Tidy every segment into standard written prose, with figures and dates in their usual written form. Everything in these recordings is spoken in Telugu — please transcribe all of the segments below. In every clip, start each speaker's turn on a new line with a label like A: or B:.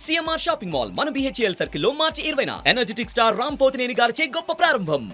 A: సిఎంఆర్ షాపింగ్ మాల్ మన బిహెచ్ఎల్ సర్కిల్ లో మార్చి 20న ఎనర్జెటిక్ స్టార్ రామ్ పోతినేని గారిచే గొప్ప ప్రారంభం.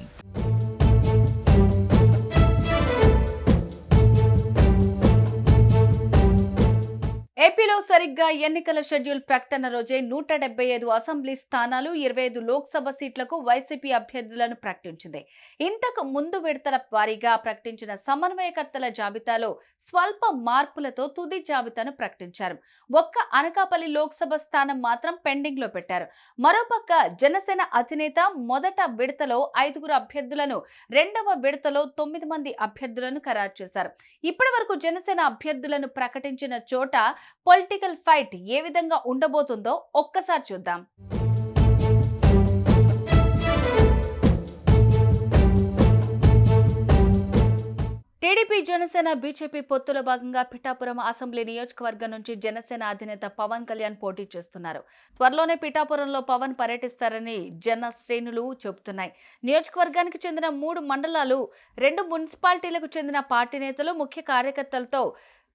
B: ఏపీలో సరిగ్గా ఎన్నికల షెడ్యూల్ ప్రకటన రోజే 175 అసెంబ్లీ స్థానాలు 25 లోక్సభ సీట్లకు వైసీపీ అభ్యర్థులను ప్రకటించింది. ఇంతకు ముందు విడతల వారీగా ప్రకటించిన సమన్వయకర్తల జాబితాలో స్వల్ప మార్పులతో తుది జాబితాను ప్రకటించారు. ఒక్క అనకాపల్లి లోక్సభ స్థానం మాత్రం పెండింగ్ లో పెట్టారు. మరోపక్క జనసేన అధినేత మొదట విడతలో 5 అభ్యర్థులను, రెండవ విడతలో 9 మంది అభ్యర్థులను ఖరారు చేశారు. ఇప్పటి వరకు జనసేన అభ్యర్థులను ప్రకటించిన చోట పొలిటికల్ ఫైట్ ఏ విధంగా ఉండబోతుందో ఒక్కసారి చూద్దాం. టీడీపీ జనసేన బీజేపీ పొత్తులో భాగంగా పిఠాపురం అసెంబ్లీ నియోజకవర్గం నుంచి జనసేన అధినేత పవన్ కళ్యాణ్ పోటీ చేస్తున్నారు. త్వరలోనే పిఠాపురంలో పవన్ పర్యటిస్తారని జన శ్రేణులు చెబుతున్నాయి. నియోజకవర్గానికి చెందిన 3 మండలాలు, 2 మున్సిపాలిటీలకు చెందిన పార్టీ నేతలు, ముఖ్య కార్యకర్తలతో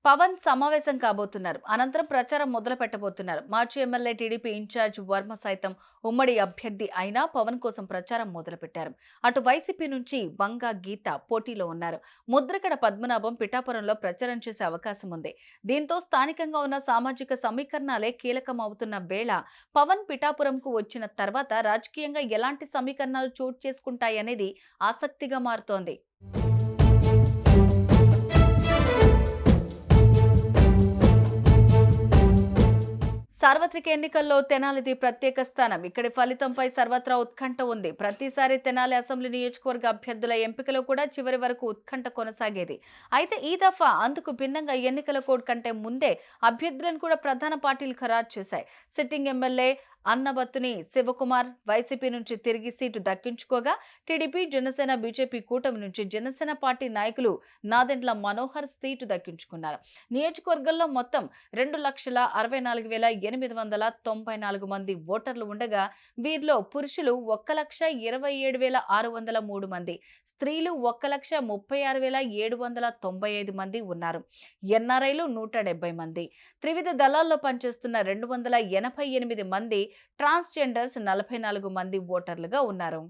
B: పవన్ సమావేశం కాబోతున్నారు. అనంతరం ప్రచారం మొదలు పెట్టబోతున్నారు. మాజీ ఎమ్మెల్యే టీడీపీ ఇన్ఛార్జ్ వర్మ సైతం ఉమ్మడి అభ్యర్థి అయినా పవన్ కోసం ప్రచారం మొదలుపెట్టారు. అటు వైసీపీ నుంచి వంగ గీత పోటీలో ఉన్నారు. ముద్రగడ పద్మనాభం పిఠాపురంలో ప్రచారం చేసే అవకాశం ఉంది. దీంతో స్థానికంగా ఉన్న సామాజిక సమీకరణాలే కీలకం అవుతున్న వేళ పవన్ పిఠాపురంకు వచ్చిన తర్వాత రాజకీయంగా ఎలాంటి సమీకరణాలు చోటు చేసుకుంటాయనేది ఆసక్తిగా మారుతోంది. సార్వత్రిక ఎన్నికల్లో తెనాలిది ప్రత్యేక స్థానం. ఇక్కడి ఫలితంపై సర్వత్రా ఉత్కంఠ ఉంది. ప్రతిసారి తెనాలి అసెంబ్లీ నియోజకవర్గ అభ్యర్థుల ఎంపికలో కూడా చివరి వరకు ఉత్కంఠ కొనసాగేది. అయితే ఈ దఫా అందుకు భిన్నంగా ఎన్నికల కోడ్ కంటే ముందే అభ్యర్థులను కూడా ప్రధాన పార్టీలు ఖరారు చేశాయి. Sitting MLA Annabathuni Shivakumar YCP నుంచి తిరిగి సీటు దక్కించుకోగా, టీడీపీ, జనసేన, బీజేపీ కూటమి నుంచి జనసేన పార్టీ నాయకులు నాదెండ్ల మనోహర్ సీటు దక్కించుకున్నారు. నియోజకవర్గంలో మొత్తం 2,64,894 మంది ఓటర్లు ఉండగా, వీరిలో పురుషులు 1,27,603 మంది, స్త్రీలు 1,36,795 మంది ఉన్నారు. ఎన్ఆర్ఐలు 170 మంది, త్రివిధ దళాల్లో పనిచేస్తున్న 288 మంది, ట్రాన్స్జెండర్స్ 44 మంది ఓటర్లుగా ఉన్నారు.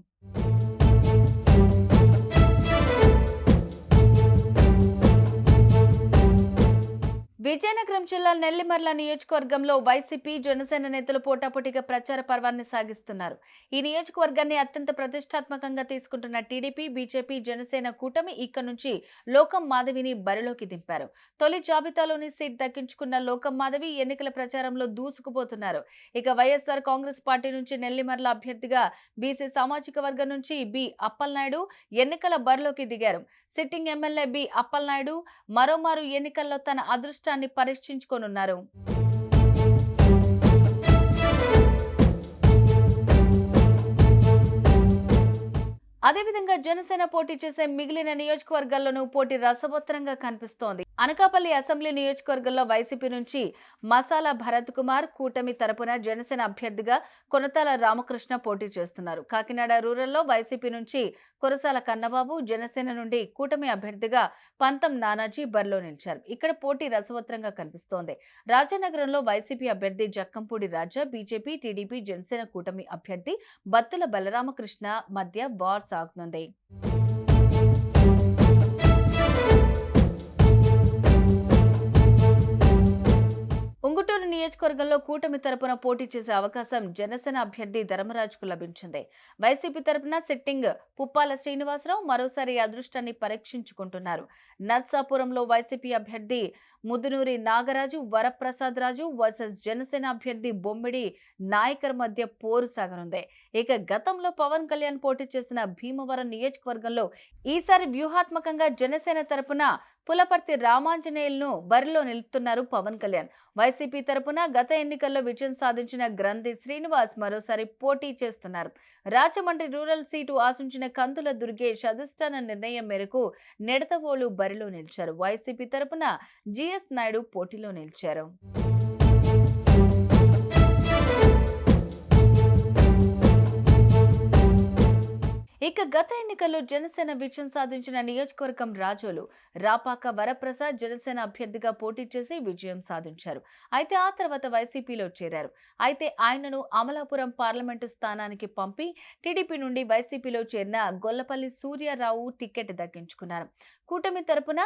B: విజయనగరం జిల్లా నెల్లిమర్ల నియోజకవర్గంలో వైసీపీ, జనసేన నేతలు పోటాపోటీగా ప్రచార పర్వాన్ని సాగిస్తున్నారు. ఈ నియోజకవర్గాన్ని అత్యంత ప్రతిష్టాత్మకంగా తీసుకుంటున్న టీడీపీ, బీజేపీ, జనసేన కూటమి ఇక నుంచి లోకం మాధవిని బరిలోకి దింపారు. తొలి జాబితాలోని సీట్ దక్కించుకున్న లోకం మాధవి ఎన్నికల ప్రచారంలో దూసుకుపోతున్నారు. ఇక వైఎస్ఆర్ కాంగ్రెస్ పార్టీ నుంచి నెల్లిమర్ల అభ్యర్థిగా బీసీ సామాజిక వర్గం నుంచి బి అప్పలనాయుడు ఎన్నికల బరిలోకి దిగారు. సిట్టింగ్ ఎమ్మెల్యే బి అప్పలనాయుడు మరోమారు ఎన్నికల్లో తన అదృష్టాన్ని పరీక్షించుకోనున్నారు. అదేవిధంగా జనసేన పోటీ చేసే మిగిలిన నియోజకవర్గాల్లోనూ పోటీ రసవత్తరంగా కనిపిస్తోంది. అనకాపల్లి అసెంబ్లీ నియోజకవర్గంలో వైసీపీ నుంచి మసాలా భరత్ కుమార్, కూటమి తరపున జనసేన అభ్యర్థిగా కొనతాల రామకృష్ణ పోటీ చేస్తున్నారు. కాకినాడ రూరల్లో వైసీపీ నుంచి కురసాల కన్నబాబు, జనసేన నుండి కూటమి అభ్యర్థిగా పంతం నానాజీ బరిలో నిలిచారు. ఇక్కడ పోటీ రసవత్తరంగా కనిపిస్తోంది. రాజానగరంలో వైసీపీ అభ్యర్థి జక్కంపూడి రాజా, బీజేపీ, టీడీపీ, జనసేన కూటమి అభ్యర్థి బత్తుల బలరామకృష్ణ మధ్య వార్ సాగుతుంది. ఉంగుటూరు నియోజకవర్గంలో కూటమి తరపున పోటీ చేసే అవకాశం జనసేన అభ్యర్థి ధర్మరాజుకు లభించింది. వైసీపీ తరపున సిట్టింగ్ పుప్పాల శ్రీనివాసరావు మరోసారి అదృష్టాన్ని పరీక్షించుకుంటున్నారు. నర్సాపురంలో వైసీపీ అభ్యర్థి ముదునూరి నాగరాజు, వరప్రసాద్ రాజు వర్సెస్ జనసేన అభ్యర్థి బొమ్మిడి నాయకర్ మధ్య పోరు సాగనుంది. ఇక గతంలో పవన్ కళ్యాణ్ పోటీ చేసిన భీమవరం నియోజకవర్గంలో ఈసారి వ్యూహాత్మకంగా జనసేన తరపున పులపర్తి రామాంజనేయులను బరిలో నిలుపుతున్నారు పవన్ కళ్యాణ్. వైసీపీ తరపున గత ఎన్నికల్లో విజయం సాధించిన గ్రంథి శ్రీనివాస్ మరోసారి పోటీ చేస్తున్నారు. రాజమండ్రి రూరల్ సీటు ఆశించిన కందుల దుర్గేష్ అధిష్టాన నిర్ణయం మేరకు నెడతవోలు బరిలో నిలిచారు. వైసీపీ తరపున జిఎస్ నాయుడు పోటీలో నిలిచారు. ఇక ఇక గత ఎన్నికల్లో జనసేన విజయం సాధించిన నియోజకవర్గం రాజోలు. రాపాక వరప్రసాద్ జనసేన అభ్యర్థిగా పోటీ చేసి విజయం సాధించారు. అయితే ఆ తర్వాత వైసీపీలో చేరారు. అయితే ఆయనను అమలాపురం పార్లమెంటు స్థానానికి పంపి టీడీపీ నుండి వైసీపీలో చేరిన గొల్లపల్లి సూర్యారావు టికెట్ దక్కించుకున్నారు. కూటమి తరపున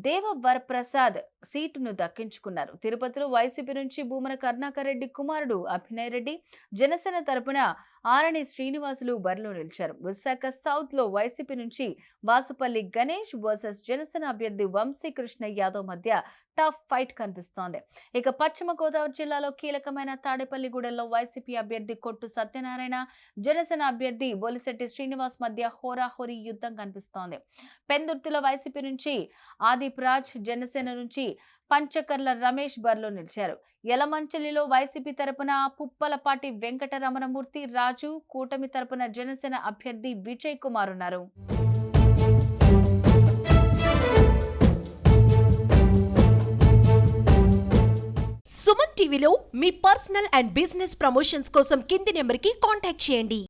B: దేవ వరప్రసాద్ సీటును దక్కించుకున్నారు. తిరుపతిలో వైసీపీ నుంచి భూమన కరుణాకర్ రెడ్డి కుమారుడు అభినయ్ రెడ్డి, జనసేన తరపున ఆరణి శ్రీనివాసులు బరిలో నిలిచారు. విశాఖ సౌత్ లో వైసీపీ నుంచి వాసుపల్లి గణేష్ వర్సెస్ జనసేన అభ్యర్థి వంశీకృష్ణ యాదవ్ మధ్య టఫ్ ఫైట్ కనిపిస్తోంది. ఇక పశ్చిమ గోదావరి జిల్లాలో కీలకమైన తాడేపల్లిగూడెంలో వైసీపీ అభ్యర్థి కొట్టు సత్యనారాయణ, జనసేన అభ్యర్థి బొలిశెట్టి శ్రీనివాస్ మధ్య హోరాహోరీ యుద్ధం కనిపిస్తోంది. పెందుర్తిలో వైసీపీ నుంచి ఆదిప్ రాజ్, జనసేన నుంచి పంచకర్ల రమేష్ బరిలో నిలిచారు. యలమంచిలిలో వైసీపీ తరపున పుప్పలపాటి వెంకటరమణమూర్తి రాజు, కూటమి తరపున జనసేన అభ్యర్థి విజయ్ కుమార్ ఉన్నారు.
C: సుమన్ టీవీలో మీ పర్సనల్ అండ్ బిజినెస్ ప్రమోషన్స్ కోసం కింది నెంబర్కి కాంటాక్ట్ చేయండి.